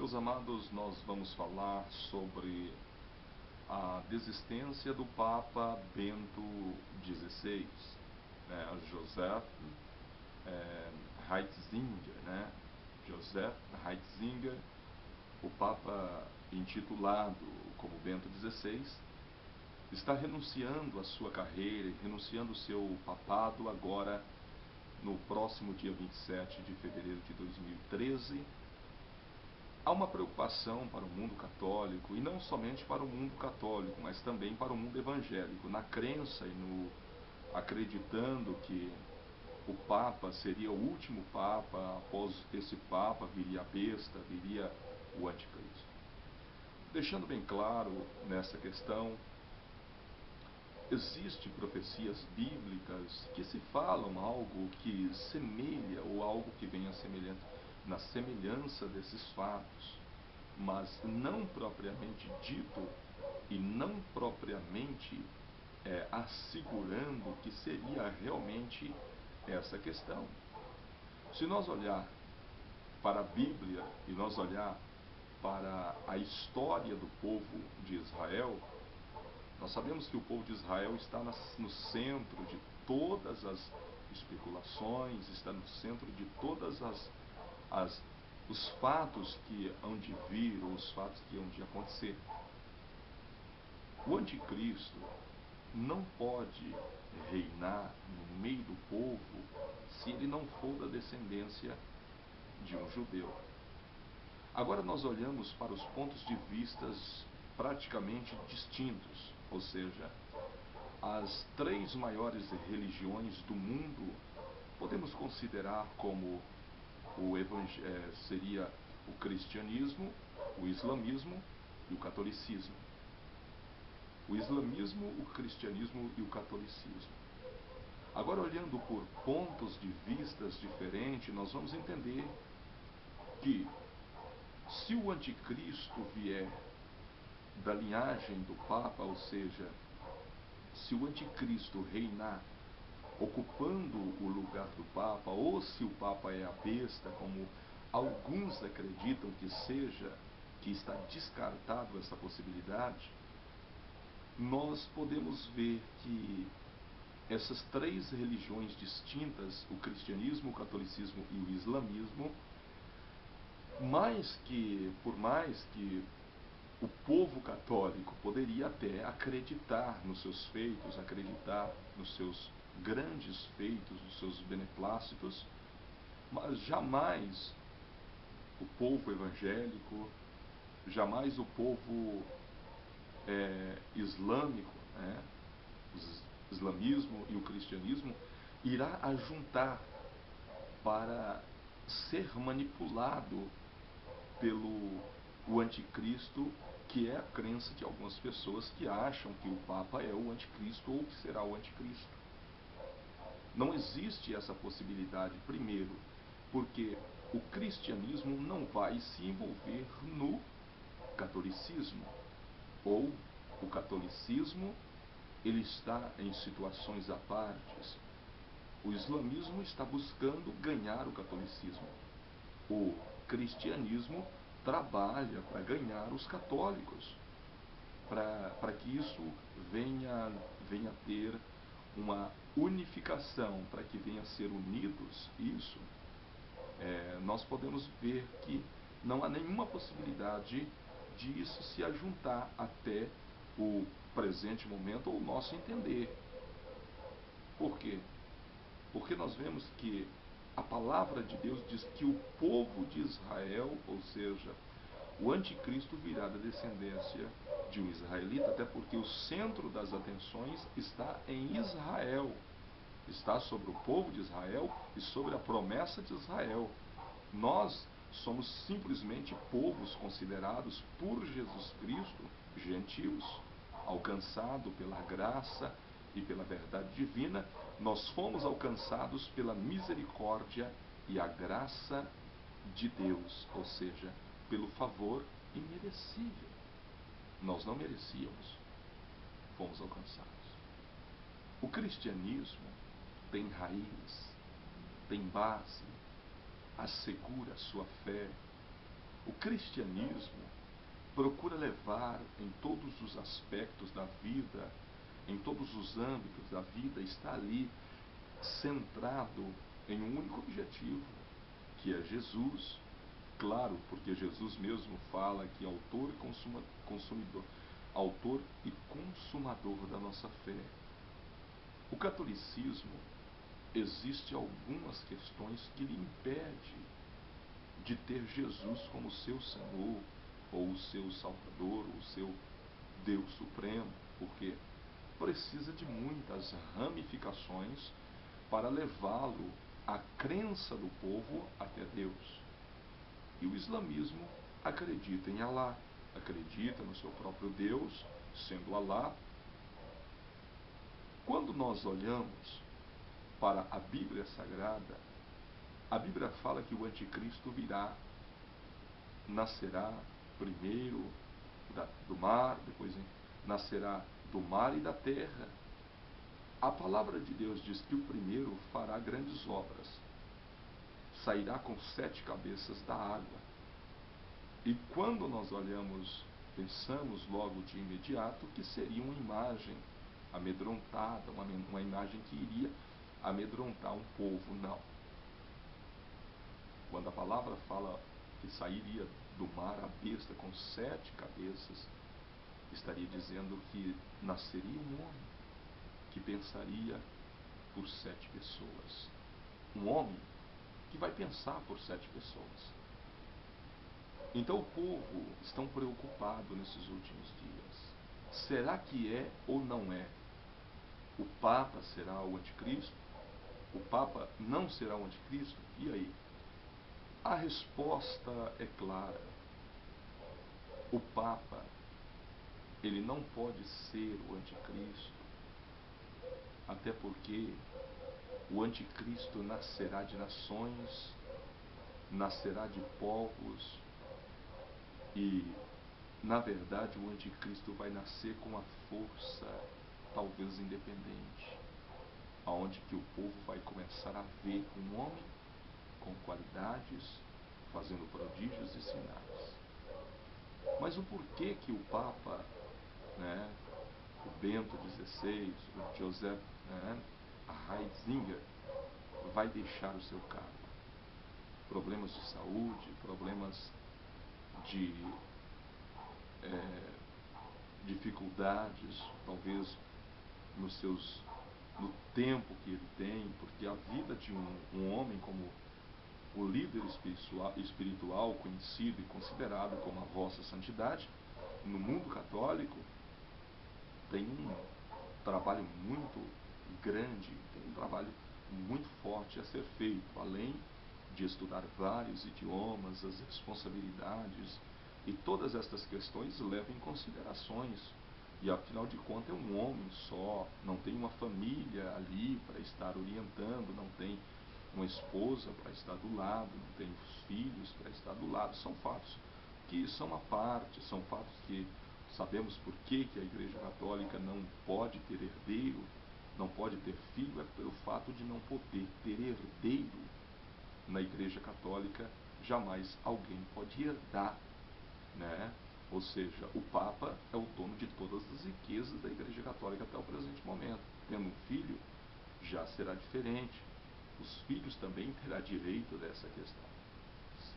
meus amados, nós vamos falar sobre a desistência do Papa Bento XVI, Joseph Ratzinger, Joseph Ratzinger, o Papa intitulado como Bento XVI, está renunciando à sua carreira, renunciando o seu papado agora no próximo dia 27 de fevereiro de 2013. Há uma preocupação para o mundo católico, e não somente para o mundo católico, mas também para o mundo evangélico, na crença e acreditando que o Papa seria o último Papa, após esse Papa viria a besta, viria o anticristo. Deixando bem claro nessa questão, existem profecias bíblicas que se falam algo que semelha, ou algo que venha na semelhança desses fatos, mas não propriamente dito e não propriamente assegurando que seria realmente essa questão. Se nós olhar para a Bíblia e nós olhar para a história do povo de Israel, nós sabemos que o povo de Israel está no centro de todas as especulações, está no centro de todas os fatos que hão de vir, ou os fatos que hão de acontecer. O anticristo não pode reinar no meio do povo se ele não for da descendência de um judeu. Agora nós olhamos para os pontos de vistas praticamente distintos, ou seja, as três maiores religiões do mundo podemos considerar como seria o cristianismo, o islamismo e o catolicismo. O islamismo, o cristianismo e o catolicismo. Agora, olhando por pontos de vistas diferentes, nós vamos entender que se o anticristo vier da linhagem do Papa, ou seja, se o anticristo reinar ocupando o lugar do Papa, ou se o Papa é a besta, como alguns acreditam que está descartado essa possibilidade, nós podemos ver que essas três religiões distintas, o cristianismo, o catolicismo e o islamismo, por mais que o povo católico poderia até acreditar nos seus feitos, acreditar nos seus grandes feitos, nos seus beneplácitos, mas jamais o povo evangélico, jamais o povo islâmico, o islamismo e o cristianismo, irá ajuntar para ser manipulado pelo anticristo, que é a crença de algumas pessoas que acham que o Papa é o anticristo ou que será o anticristo. Não existe essa possibilidade, primeiro, porque o cristianismo não vai se envolver no catolicismo, ou o catolicismo ele está em situações à parte. O islamismo está buscando ganhar o catolicismo. O cristianismo trabalha para ganhar os católicos, para que isso venha a ter uma unificação, para que venha a ser unidos. Isso, nós podemos ver que não há nenhuma possibilidade disso se ajuntar até o presente momento, ou o nosso entender. Por quê? Porque nós vemos que a palavra de Deus diz que o povo de Israel, ou seja, o anticristo virá da descendência de um israelita, até porque o centro das atenções está em Israel, está sobre o povo de Israel e sobre a promessa de Israel. Nós somos simplesmente povos considerados por Jesus Cristo gentios, alcançado pela graça e pela verdade divina. Nós fomos alcançados pela misericórdia e a graça de Deus, ou seja, pelo favor imerecível. Nós não merecíamos, fomos alcançados. O cristianismo tem raiz, tem base, assegura a sua fé O cristianismo procura levar em todos os aspectos da vida, em todos os âmbitos da vida, está ali centrado em um único objetivo, que é Jesus. Claro, porque Jesus mesmo fala que autor e consumador da nossa fé. O catolicismo, existe algumas questões que lhe impede de ter Jesus como seu Senhor, ou o seu Salvador, ou o seu Deus Supremo, porque precisa de muitas ramificações para levá-lo à crença do povo até Deus. E o islamismo acredita em Alá, acredita no seu próprio Deus, sendo Alá. Quando nós olhamos para a Bíblia Sagrada, a Bíblia fala que o anticristo virá, nascerá primeiro do mar, depois nascerá do mar e da terra. A palavra de Deus diz que o primeiro fará grandes obras, sairá com 7 cabeças da água. E quando nós olhamos, pensamos logo de imediato que seria uma imagem amedrontada, uma imagem que iria amedrontar um povo. Não. Quando a palavra fala que sairia do mar a besta com 7 cabeças, estaria dizendo que nasceria um homem que pensaria por 7 pessoas. Um homem que vai pensar por 7 pessoas. Então o povo está preocupado nesses últimos dias. Será que é ou não é? O Papa será o anticristo? O Papa não será o anticristo? E aí? A resposta é clara. O Papa, ele não pode ser o anticristo, até porque o anticristo nascerá de nações, nascerá de povos, e, na verdade, o anticristo vai nascer com uma força talvez independente, aonde que o povo vai começar a ver um homem com qualidades, fazendo prodígios e sinais. Mas o porquê que o Papa, o Bento XVI, o Joseph Ratzinger, vai deixar o seu cargo? Problemas de saúde, problemas de dificuldades, talvez no tempo que ele tem, porque a vida de um homem como o líder espiritual conhecido e considerado como a Vossa Santidade, no mundo católico, tem um trabalho muito grande, tem um trabalho muito forte a ser feito, além de estudar vários idiomas, as responsabilidades, e todas estas questões levam em considerações. E afinal de contas é um homem só, não tem uma família ali para estar orientando, não tem uma esposa para estar do lado, não tem os filhos para estar do lado. São fatos que são à parte, são fatos que sabemos por que a Igreja Católica não pode ter herdeiro, não pode ter filho, é pelo fato de não poder ter herdeiro. Na Igreja Católica jamais alguém pode herdar, Ou seja, o Papa é o dono de todas as riquezas da Igreja Católica até o presente momento. Tendo um filho, já será diferente. Os filhos também terão direito dessa questão.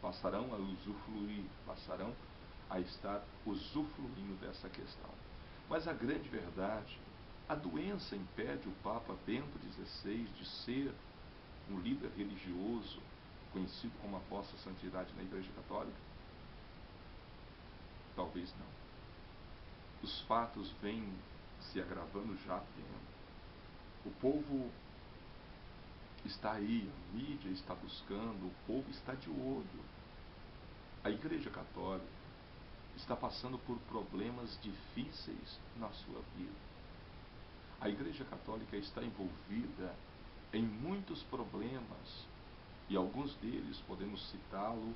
Passarão a usufruir, passarão a estar usufruindo dessa questão. Mas a grande verdade, a doença impede o Papa Bento XVI de ser um líder religioso, conhecido como a Vossa Santidade na Igreja Católica? Talvez não. Os fatos vêm se agravando já há tempo. O povo está aí, a mídia está buscando, o povo está de olho. A Igreja Católica está passando por problemas difíceis na sua vida. A Igreja Católica está envolvida em muitos problemas, e alguns deles podemos citá-lo,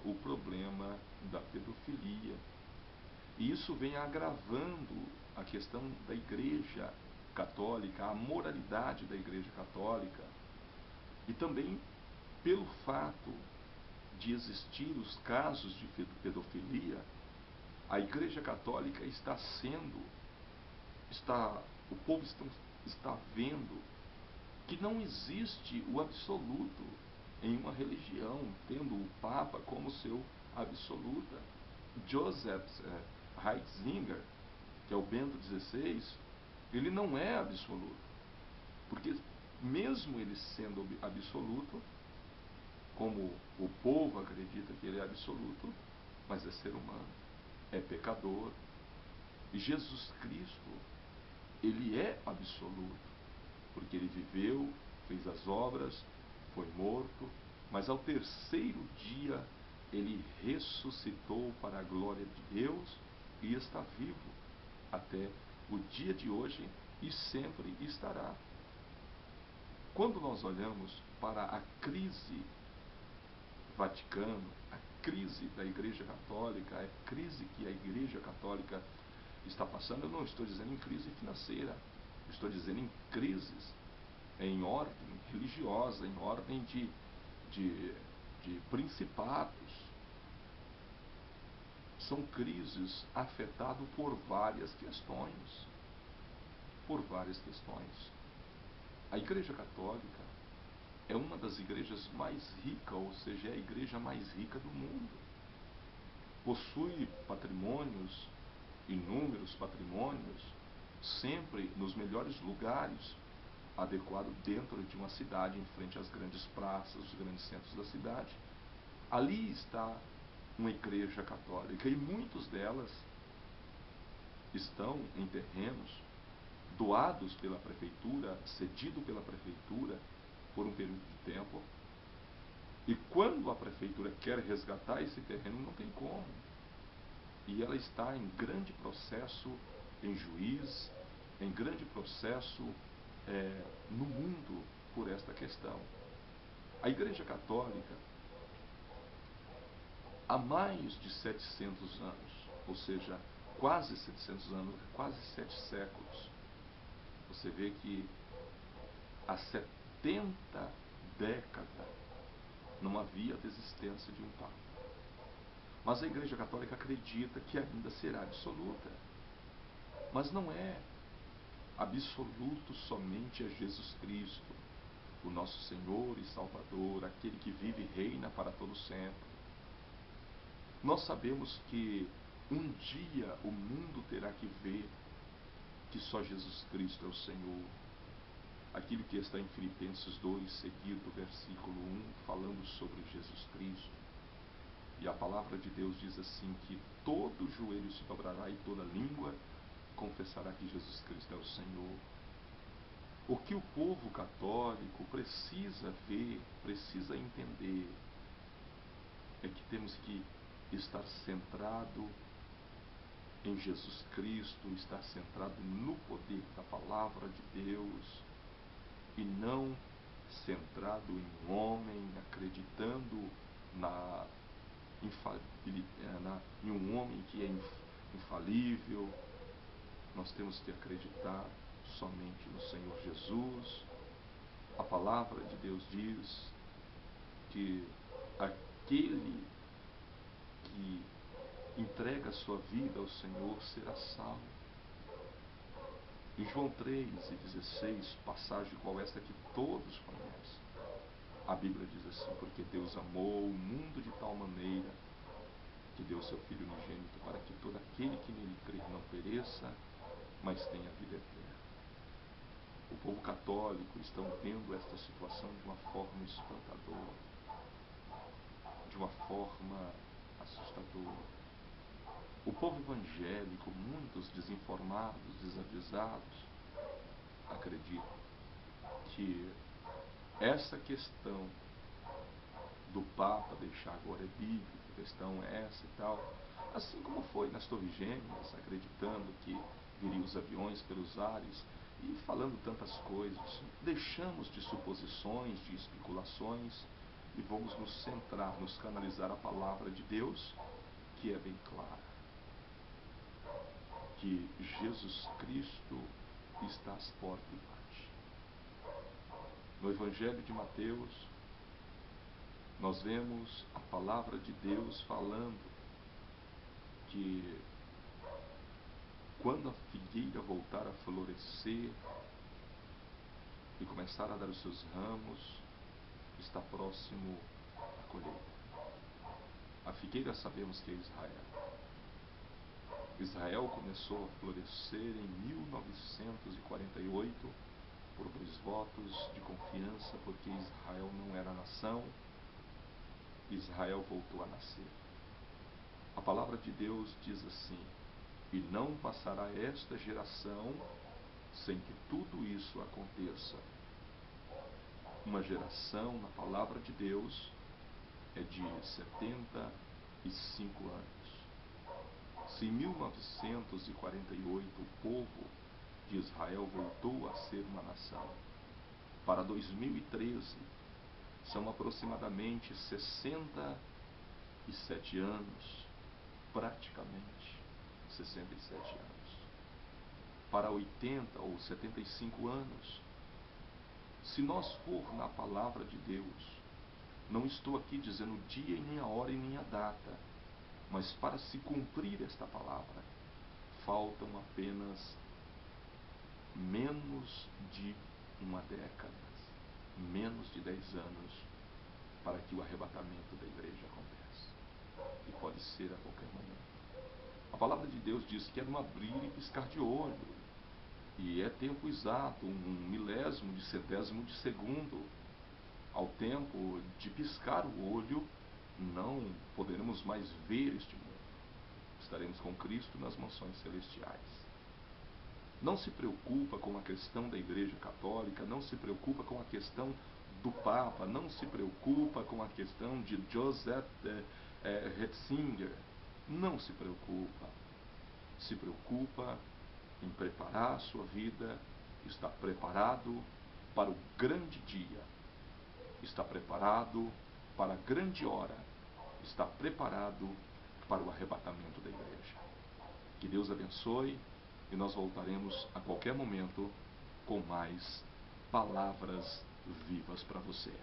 o problema da pedofilia. E isso vem agravando a questão da Igreja Católica, a moralidade da Igreja Católica, e também pelo fato de existir os casos de pedofilia, a Igreja Católica o povo está vendo que não existe o absoluto em uma religião, tendo o Papa como seu absoluta. Joseph Ratzinger, que é o Bento XVI, ele não é absoluto, porque mesmo ele sendo absoluto, como o povo acredita que ele é absoluto, mas é ser humano, é pecador. E Jesus Cristo, ele é absoluto, porque ele viveu, fez as obras, foi morto, mas ao terceiro dia ele ressuscitou para a glória de Deus e está vivo até o dia de hoje e sempre estará. Quando nós olhamos para a crise Vaticano, a crise da Igreja Católica, a crise que a Igreja Católica está passando, eu não estou dizendo em crise financeira, estou dizendo em crises em ordem religiosa, em ordem de principados. São crises afetadas por várias questões. Por várias questões. A Igreja Católica é uma das igrejas mais ricas, ou seja, é a igreja mais rica do mundo. Possui patrimônios, inúmeros patrimônios, sempre nos melhores lugares, adequado dentro de uma cidade, em frente às grandes praças, os grandes centros da cidade. Ali está uma igreja católica e muitas delas estão em terrenos doados pela prefeitura, cedido pela prefeitura por um período de tempo. E quando a prefeitura quer resgatar esse terreno, não tem como. E ela está em grande processo em juiz, em grande processo no mundo por esta questão. A Igreja Católica, há mais de 700 anos, ou seja, quase 700 anos, quase 7 séculos, você vê que há 70 décadas não havia a desistência de um Papa. Mas a Igreja Católica acredita que ainda será absoluta. Mas não é absoluto somente a Jesus Cristo, o nosso Senhor e Salvador, aquele que vive e reina para todo sempre. Nós sabemos que um dia o mundo terá que ver que só Jesus Cristo é o Senhor. Aquilo que está em Filipenses 2, seguido, versículo 1, falando sobre Jesus Cristo. E a palavra de Deus diz assim, que todo joelho se dobrará e toda língua confessará que Jesus Cristo é o Senhor. O que o povo católico precisa ver, precisa entender, é que temos que estar centrado em Jesus Cristo, estar centrado no poder da palavra de Deus, e não centrado em um homem, acreditando em um homem que é infalível. Nós temos que acreditar somente no Senhor Jesus. A palavra de Deus diz que aquele que entrega a sua vida ao Senhor será salvo. Em João 3:16, passagem qual esta que todos conhecem, a Bíblia diz assim: porque Deus amou o mundo de tal maneira que deu seu Filho unigênito para que todo aquele que nele crer não pereça, mas tenha vida eterna. O povo católico está vendo esta situação de uma forma espantadora, de uma forma assustadora. O povo evangélico, muitos desinformados, desavisados, acreditam que essa questão do Papa deixar agora é bíblica, a questão é essa e tal, assim como foi nas Torres Gêmeas, acreditando que viriam os aviões pelos ares e falando tantas coisas. Deixamos de suposições, de especulações e vamos nos centrar, nos canalizar a palavra de Deus, que é bem clara. Que Jesus Cristo está às portas e bate. No Evangelho de Mateus, nós vemos a palavra de Deus falando que quando a figueira voltar a florescer e começar a dar os seus ramos, está próximo a colheita. A figueira sabemos que é Israel. Israel começou a florescer em 1948 por 2 votos de confiança, porque Israel não era nação. Israel voltou a nascer. A palavra de Deus diz assim: e não passará esta geração sem que tudo isso aconteça. Uma geração, na palavra de Deus, é de 75 anos. Se em 1948 o povo de Israel voltou a ser uma nação, para 2013 são aproximadamente 67 anos, praticamente 67 anos. Para 80 ou 75 anos, se nós for na palavra de Deus, não estou aqui dizendo o dia e nem a hora e nem a data, mas para se cumprir esta palavra, faltam apenas menos de uma década, menos de 10 anos, para que o arrebatamento da igreja aconteça. E pode ser a qualquer momento. A palavra de Deus diz que é num abrir e piscar de olho. E é tempo exato, um milésimo de centésimo de segundo. Ao tempo de piscar o olho, não poderemos mais ver este mundo. Estaremos com Cristo nas mansões celestiais. Não se preocupa com a questão da Igreja Católica, não se preocupa com a questão do Papa, não se preocupa com a questão de Joseph Ratzinger. Não se preocupa. Se preocupa em preparar a sua vida, está preparado para o grande dia, está preparado para a grande hora, está preparado para o arrebatamento da igreja. Que Deus abençoe e nós voltaremos a qualquer momento com mais palavras vivas para você.